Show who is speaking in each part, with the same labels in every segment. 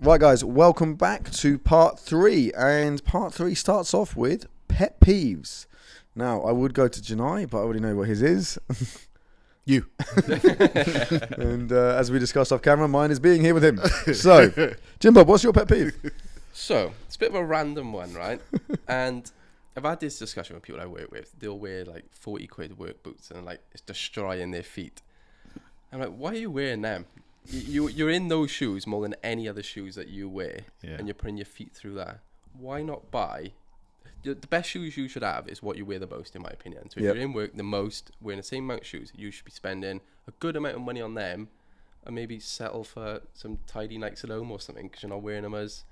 Speaker 1: Right, guys, welcome back to part 3. And part 3 starts off with pet peeves. Now, I would go to Janai, but I already know what his is.
Speaker 2: You.
Speaker 1: And as we discussed off camera, mine is being here with him. So, Jimbo, what's your pet peeve?
Speaker 3: So, it's a bit of a random one, right? And I've had this discussion with people I work with. They'll wear like 40 quid work boots and like it's destroying their feet. I'm like, why are you wearing them? You're in those shoes more than any other shoes that you wear, and you're putting your feet through that. Why not buy? The best shoes you should have is what you wear the most, in my opinion. So if you're in work the most, wearing the same amount of shoes, you should be spending a good amount of money on them, and maybe settle for some tidy nights at home or something because you're not wearing them as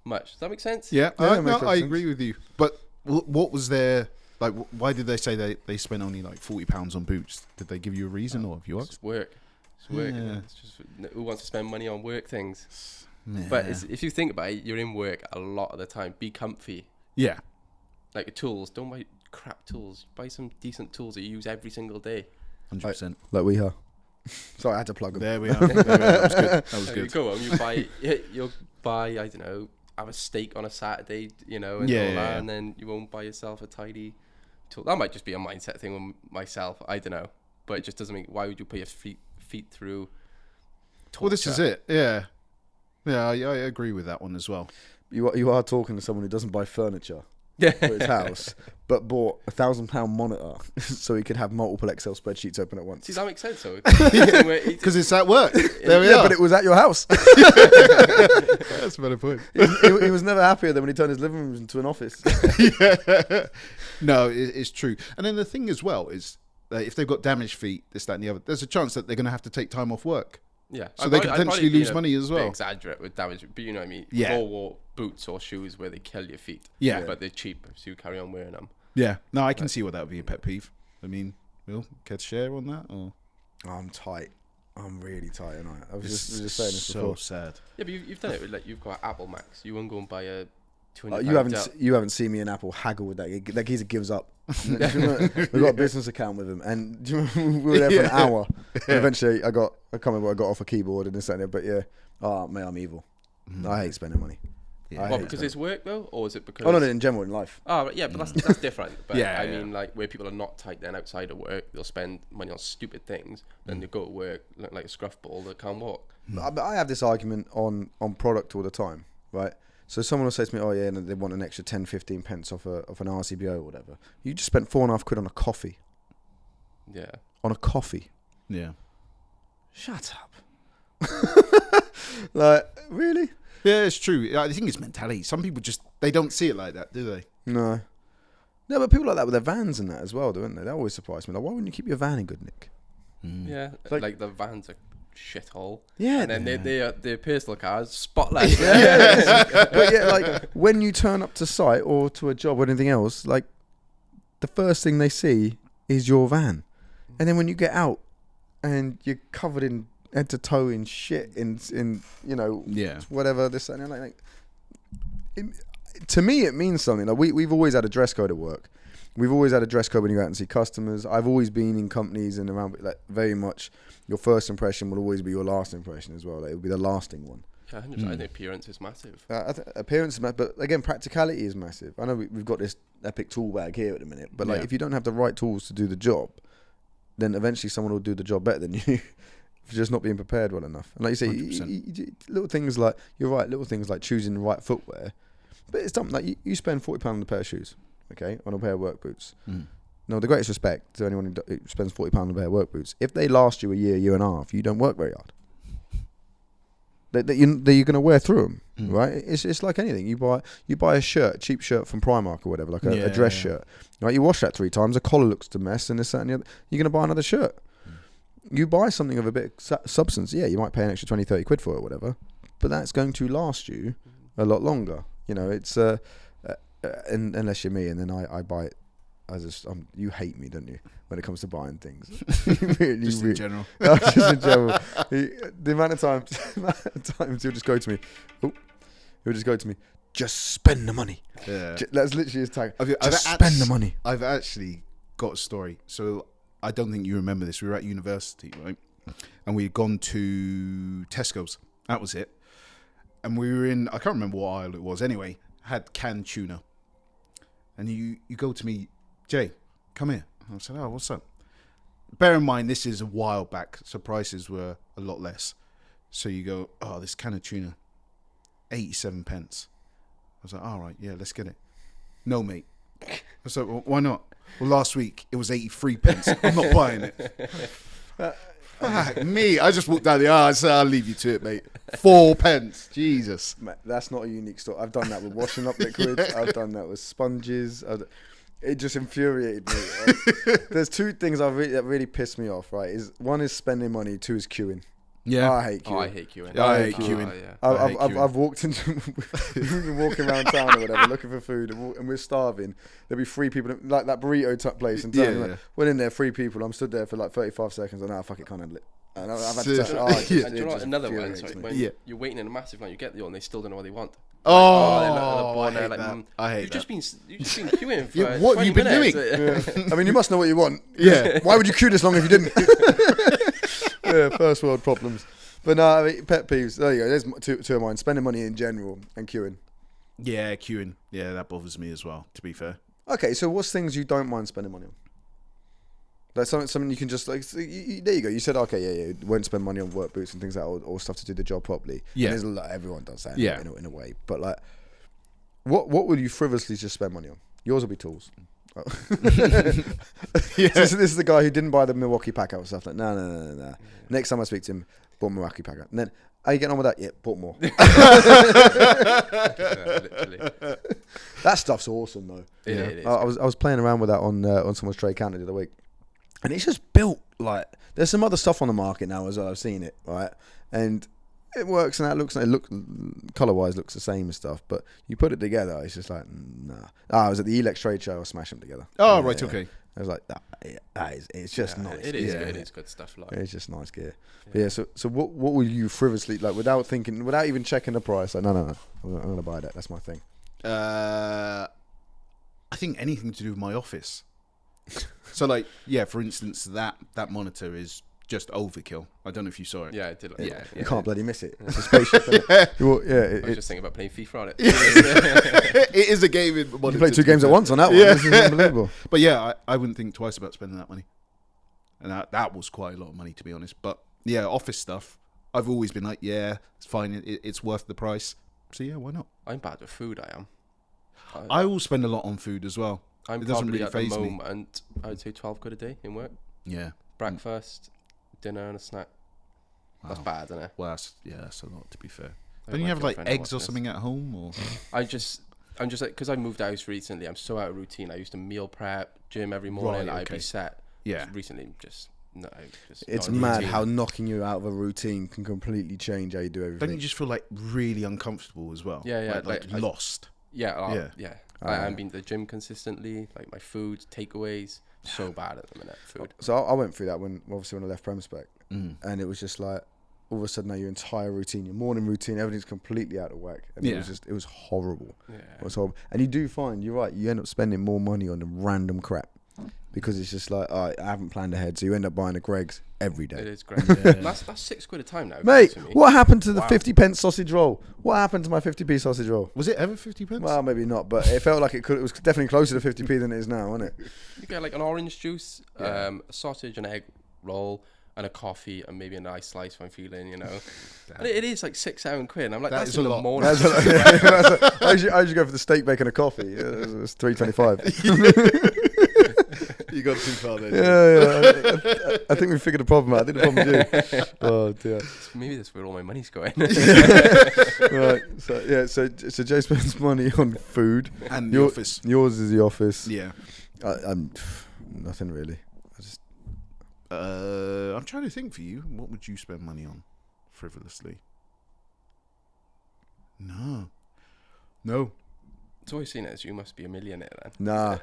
Speaker 3: much. Does that make sense?
Speaker 2: Yeah, I
Speaker 1: sense.
Speaker 2: agree with you. But what was their like? Why did they say they spent only like £40 on boots? Did they give you a reason, or have you
Speaker 3: It's
Speaker 2: asked?
Speaker 3: just work. It's work.
Speaker 2: Yeah.
Speaker 3: It's just who wants to spend money on work things.
Speaker 2: Yeah.
Speaker 3: But if you think about it, you're in work a lot of the time. Be comfy.
Speaker 2: Yeah.
Speaker 3: Like your tools, don't buy crap tools. Buy some decent tools that you use every single day.
Speaker 2: 100%.
Speaker 1: Like we are. Sorry, I had to plug them.
Speaker 2: There we are. That was good. That was
Speaker 3: You
Speaker 2: good.
Speaker 3: go home, you'll buy, I don't know, have a steak on a Saturday, and all that,
Speaker 2: Yeah.
Speaker 3: and then you won't buy yourself a tidy tool. That might just be a mindset thing with myself. I don't know, but it just doesn't make. Why would you put your feet through?
Speaker 2: Well, this is it. Yeah. Yeah, I agree with that one as well.
Speaker 1: You are talking to someone who doesn't buy furniture
Speaker 3: Yeah.
Speaker 1: for his house, but bought a £1,000 monitor so he could have multiple Excel spreadsheets open at once.
Speaker 3: See, that makes sense, though.
Speaker 2: Because it's at work. There we are.
Speaker 1: But it was at your house.
Speaker 2: That's a better point.
Speaker 1: he was never happier than when he turned his living room into an office.
Speaker 2: Yeah. No, it's true. And then the thing as well is if they've got damaged feet, this, that, and the other, there's a chance that they're going to have to take time off work.
Speaker 3: Yeah,
Speaker 2: So they could potentially lose money as well.
Speaker 3: Exaggerate with damage, but you know what I mean.
Speaker 2: Yeah.
Speaker 3: You've all wore boots or shoes where they kill your feet.
Speaker 2: Yeah.
Speaker 3: But they're cheap, so you carry on wearing them.
Speaker 2: Yeah. No, I can see what that would be a pet peeve. I mean, Will, care to share on that? Or?
Speaker 1: I'm tight. I'm really tight tonight. I was just saying this
Speaker 2: so
Speaker 1: before.
Speaker 2: sad.
Speaker 3: Yeah, but you've done it with, like, you've got Apple Max. You won't go and buy a 200.
Speaker 1: You haven't seen me in Apple haggle with that. That geezer gives up. We got a business account with him, and do you remember we were there for an hour. And eventually, I can't remember what I got off a keyboard and this and that. But yeah, mate, I'm evil. I hate spending money.
Speaker 2: Yeah.
Speaker 3: What, because it's work though, or is it because?
Speaker 1: Oh no, in general in life.
Speaker 3: Oh yeah, but that's different. But
Speaker 2: Yeah,
Speaker 3: I mean, like where people are not tight, then outside of work, they'll spend money on stupid things. Then they go to work look like a scruff ball that can't walk.
Speaker 1: But I have this argument on product all the time, right? So someone will say to me, oh yeah, and they want an extra 10, 15 pence off an RCBO or whatever. You just spent £4.50 on a coffee.
Speaker 3: Yeah.
Speaker 1: On a coffee.
Speaker 2: Yeah.
Speaker 1: Shut up. Like, really?
Speaker 2: Yeah, it's true. I think it's mentality. Some people they don't see it like that, do they?
Speaker 1: No. No, but people like that with their vans and that as well, don't they? That always surprise me. Like, why wouldn't you keep your van in good nick?
Speaker 3: Yeah. Like the van's a shithole.
Speaker 1: Yeah.
Speaker 3: And then their personal cars, spotlight.
Speaker 1: But yeah, like, when you turn up to site or to a job or anything else, like, the first thing they see is your van. And then when you get out and you're covered in head to toe in shit, in whatever, this and that, like to me, it means something. Like, we've always had a dress code at work. We've always had a dress code when you go out and see customers. I've always been in companies and around, like, very much your first impression will always be your last impression as well. Like, it will be the lasting one.
Speaker 3: Yeah, 100%. I think appearance is massive.
Speaker 1: Appearance is massive, but again, practicality is massive. I know we've got this epic tool bag here at the minute, but like, if you don't have the right tools to do the job, then eventually someone will do the job better than you for just not being prepared well enough. And like you say, little things like, you're right, little things like choosing the right footwear. But it's something like you spend £40 on a pair of shoes, okay, on a pair of work boots. No, the greatest respect to anyone who spends £40 on a pair of work boots. If they last you a year and a half, you don't work very hard. That you're going to wear through them, right? It's like anything. You buy a shirt, a cheap shirt from Primark or whatever, like a dress shirt. Right? You wash that 3 times, the collar looks a mess, and this, that, and the other. You're going to buy another shirt. You buy something of a bit of substance, yeah, you might pay an extra 20, 30 quid for it or whatever, but that's going to last you a lot longer. You know, it's unless you're me, and then I buy it you hate me, don't you, when it comes to buying things?
Speaker 2: In general.
Speaker 1: Just in general. The amount of times he'll just go to me, just spend the money.
Speaker 2: Yeah.
Speaker 1: That's literally his tag.
Speaker 2: Just
Speaker 1: spend the money.
Speaker 2: I've actually got a story. So I don't think you remember this. We were at university, right? And we'd gone to Tesco's. That was it. and we were in, I can't remember what aisle it was. Anyway, had canned tuna. And you go to me, Jay, come here. And I said, oh, what's up? Bear in mind, this is a while back, so prices were a lot less. So you go, oh, this can of tuna, 87 pence. I was like, all right, yeah, let's get it. No, mate. I was like, well, why not? Well, last week it was 83 pence. I'm not buying it. Fuck me. I just walked down the aisle. I said, I'll leave you to it, mate. 4 pence. Jesus.
Speaker 1: Mate, that's not a unique story. I've done that with washing up liquid. I've done that with sponges. It just infuriated me. Right? There's two things that really pissed me off, right? One is spending money, two is queuing.
Speaker 2: Yeah.
Speaker 1: I hate queuing.
Speaker 3: I hate queuing.
Speaker 2: I hate queuing.
Speaker 1: I've walked into, we've been walking around town or whatever, looking for food, and we're starving. There'll be 3 people, like that burrito type place in town. Like, we're in there, 3 people. I'm stood there for like 35 seconds, and now fuck it, can't handle it. And I've had to
Speaker 3: and do you know what, another one, sorry, when you're waiting in a massive line, you get the order and they still don't know what they want.
Speaker 2: I hate that. I hate
Speaker 3: you've
Speaker 2: that.
Speaker 3: Just been queuing for
Speaker 2: what have you been doing?
Speaker 1: I mean, you must know what you want.
Speaker 2: Yeah.
Speaker 1: Why would you queue this long if you didn't? Yeah, first world problems. But no, I mean, pet peeves. There you go. There's two of mine. Spending money in general and queuing.
Speaker 2: Yeah, queuing. Yeah, that bothers me as well, to be fair.
Speaker 1: Okay, so what's things you don't mind spending money on? Like something you can just like. There you go. You said okay, yeah, you won't spend money on work boots and things like that, or stuff to do the job properly.
Speaker 2: Yeah,
Speaker 1: and there's a lot, everyone does that.
Speaker 2: Yeah.
Speaker 1: in a way. But like, what will you frivolously just spend money on? Yours will be tools. Oh.
Speaker 2: Yeah.
Speaker 1: So this is the guy who didn't buy the Milwaukee pack out stuff. Like, no. Next time I speak to him, bought Milwaukee pack out. And then, are you getting on with that? Yeah, bought more.
Speaker 3: Literally.
Speaker 1: That stuff's awesome though.
Speaker 3: Yeah, it is.
Speaker 1: I was playing around with that on someone's trade counter the other week, and it's just built like. There's some other stuff on the market now as well. I've seen it, right, and it works and color wise looks the same and stuff. But you put it together, it's just like nah. I was at the Elex trade show. I smashed them together.
Speaker 2: Oh, right, okay.
Speaker 1: I was like, it's just nice.
Speaker 3: It is good. It's good stuff. Like
Speaker 1: it's just nice gear. Yeah. So what will you frivolously like without even checking the price? Like no, I'm gonna buy that. That's my thing.
Speaker 2: I think anything to do with my office. So like, yeah, for instance, that monitor is just overkill. I don't know if you saw it.
Speaker 3: Yeah, I did.
Speaker 1: Yeah. You can't bloody miss it. It's a spaceship. Isn't it? I
Speaker 3: was just thinking about playing FIFA on it.
Speaker 2: It is a gaming monitor.
Speaker 1: You play 2 games at once on that one.
Speaker 2: Yeah.
Speaker 1: This is unbelievable.
Speaker 2: But yeah, I wouldn't think twice about spending that money. And that was quite a lot of money, to be honest. But yeah, office stuff, I've always been like, yeah, it's fine. It's worth the price. So yeah, why not?
Speaker 3: I'm bad with food, I am.
Speaker 2: I will spend a lot on food as well.
Speaker 3: It doesn't really faze me. And I would say 12 quid a day in work.
Speaker 2: Yeah.
Speaker 3: Breakfast, dinner and a snack. That's bad, isn't it?
Speaker 2: Well, that's a lot, to be fair. Don't you have like eggs or something at home? Or I'm just like,
Speaker 3: because I moved house recently, I'm so out of routine. I used to meal prep, gym every morning. I'd be set.
Speaker 2: Yeah.
Speaker 3: Recently,
Speaker 1: it's mad how knocking you out of a routine can completely change how you do everything.
Speaker 2: Don't you just feel like really uncomfortable as well?
Speaker 3: Yeah.
Speaker 2: Like lost.
Speaker 3: Yeah. I haven't been to the gym consistently. Like my food, takeaways, so bad at the minute. Food.
Speaker 1: So I went through that when I left Premspec, and it was just like all of a sudden now your entire routine, your morning routine, everything's completely out of whack, and it was horrible. Yeah. It was horrible, and you do find you're right. You end up spending more money on the random crap because it's just like I haven't planned ahead, so you end up buying a Greggs every day.
Speaker 3: It is Greggs. That's £6 a time now.
Speaker 1: Mate, what happened to the 50p sausage roll? What happened to my 50p sausage roll?
Speaker 2: Was it ever 50p?
Speaker 1: Well, maybe not, but it felt like it was definitely closer to 50p than it is now, wasn't it?
Speaker 3: You get like an orange juice, a sausage and egg roll, and a coffee, and maybe a nice slice if I'm feeling, you know. And it is like 6-7 quid. And I'm like, that's in the morning.
Speaker 1: I usually go for the steak, bacon, and coffee. It's $3.25.
Speaker 2: You got too far there.
Speaker 1: Yeah. I think we figured the problem out. I think the problem is you. Oh dear.
Speaker 3: Maybe that's where all my money's going.
Speaker 1: Right. So Jay spends money on food
Speaker 2: and the office.
Speaker 1: Yours is the office.
Speaker 2: Yeah.
Speaker 1: I'm nothing really.
Speaker 2: I'm trying to think for you. What would you spend money on frivolously? No.
Speaker 3: It's always seen it as you must be a millionaire then.
Speaker 1: Nah.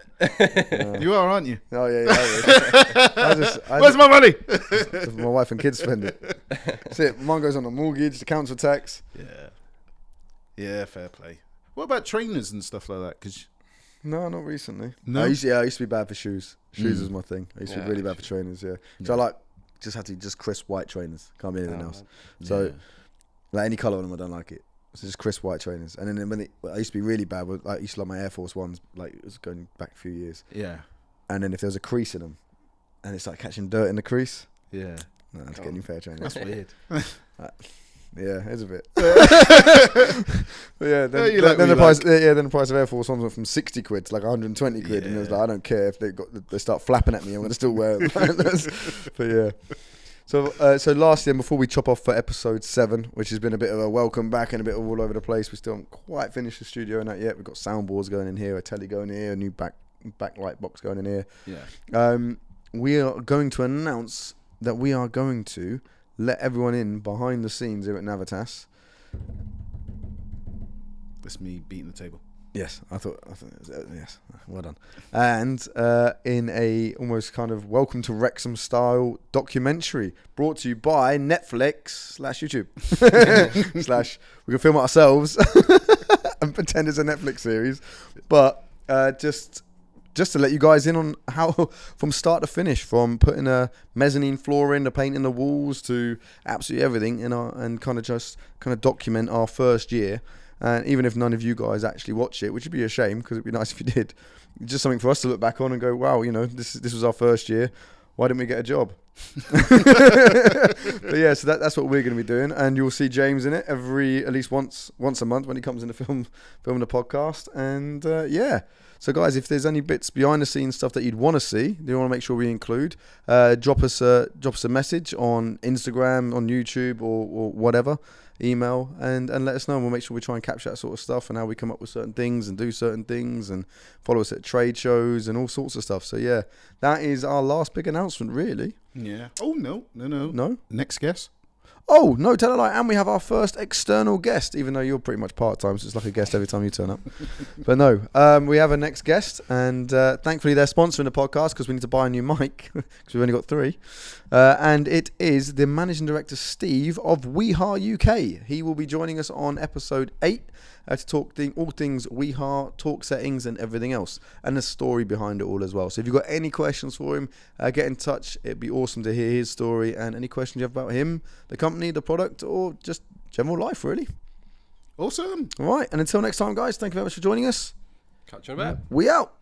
Speaker 2: You are, aren't you?
Speaker 1: Oh yeah.
Speaker 2: Where's my money?
Speaker 1: My wife and kids spend it. That's it. Mine goes on the mortgage, the council tax.
Speaker 2: Yeah, fair play. What about trainers and stuff like that? Cause
Speaker 1: no, not recently.
Speaker 2: No?
Speaker 1: I used to be bad for shoes. Shoes was my thing. I used to be really bad for trainers, So I had crisp white trainers. Can't be anything else. So like any colour on them, I don't like it. So just crisp white trainers. And then I used to be really bad with, like, I used to love my Air Force Ones, like it was going back a few years.
Speaker 2: Yeah.
Speaker 1: And then if there was a crease in them, and it's like catching dirt in the crease,
Speaker 2: Yeah.
Speaker 1: no, that's getting fair training.
Speaker 2: That's weird.
Speaker 1: Yeah, it's a bit. But yeah, then the price. Yeah, then the price of Air Force Ones went from 60 quid to like 120 quid, and it was like, I don't care if they start flapping at me, I'm gonna still wear them. But yeah. So lastly, and before we chop off for episode 7, which has been a bit of a welcome back and a bit of all over the place, we still haven't quite finished the studio and that yet. We've got soundboards going in here, a telly going here, a new backlight box going in here.
Speaker 2: Yeah.
Speaker 1: We are going to announce that we are going to let everyone in behind the scenes here at Navitas.
Speaker 2: That's me beating the table.
Speaker 1: Yes, I thought yes, well done. And in a almost kind of Welcome to Wrexham style documentary brought to you by Netflix/YouTube / we can film it ourselves and pretend it's a Netflix series, but just to let you guys in on how from start to finish, from putting a mezzanine floor in to painting the walls to absolutely everything and kind of document our first year. And even if none of you guys actually watch it, which would be a shame because it'd be nice if you did, just something for us to look back on and go, wow, this was our first year. Why didn't we get a job? But yeah, so that's what we're going to be doing, and you'll see James in it at least once a month when he comes in to film the podcast. And yeah, so guys, if there's any bits behind the scenes stuff that you'd want to see, you want to make sure we include, drop us a message on Instagram, on YouTube, or whatever. Email and let us know, and we'll make sure we try and capture that sort of stuff and how we come up with certain things and do certain things, and follow us at trade shows and all sorts of stuff. So yeah, that is our last big announcement, really.
Speaker 2: Yeah. Oh no. Next guest.
Speaker 1: Oh no, tell a lie. And we have our first external guest, even though you're pretty much part-time, so it's like a guest every time you turn up. But no, we have a next guest, and thankfully they're sponsoring the podcast because we need to buy a new mic because we've only got 3. And it is the managing director Steve of Weeha UK. He will be joining us on episode 8 to talk all things Weeha, talk settings and everything else, and the story behind it all as well. So if you've got any questions for him, get in touch. It'd be awesome to hear his story and any questions you have about him, the company, the product, or just general life, really.
Speaker 2: Awesome.
Speaker 1: All right, and until next time, guys, thank you very much for joining us.
Speaker 3: Catch you in a bit.
Speaker 1: We out.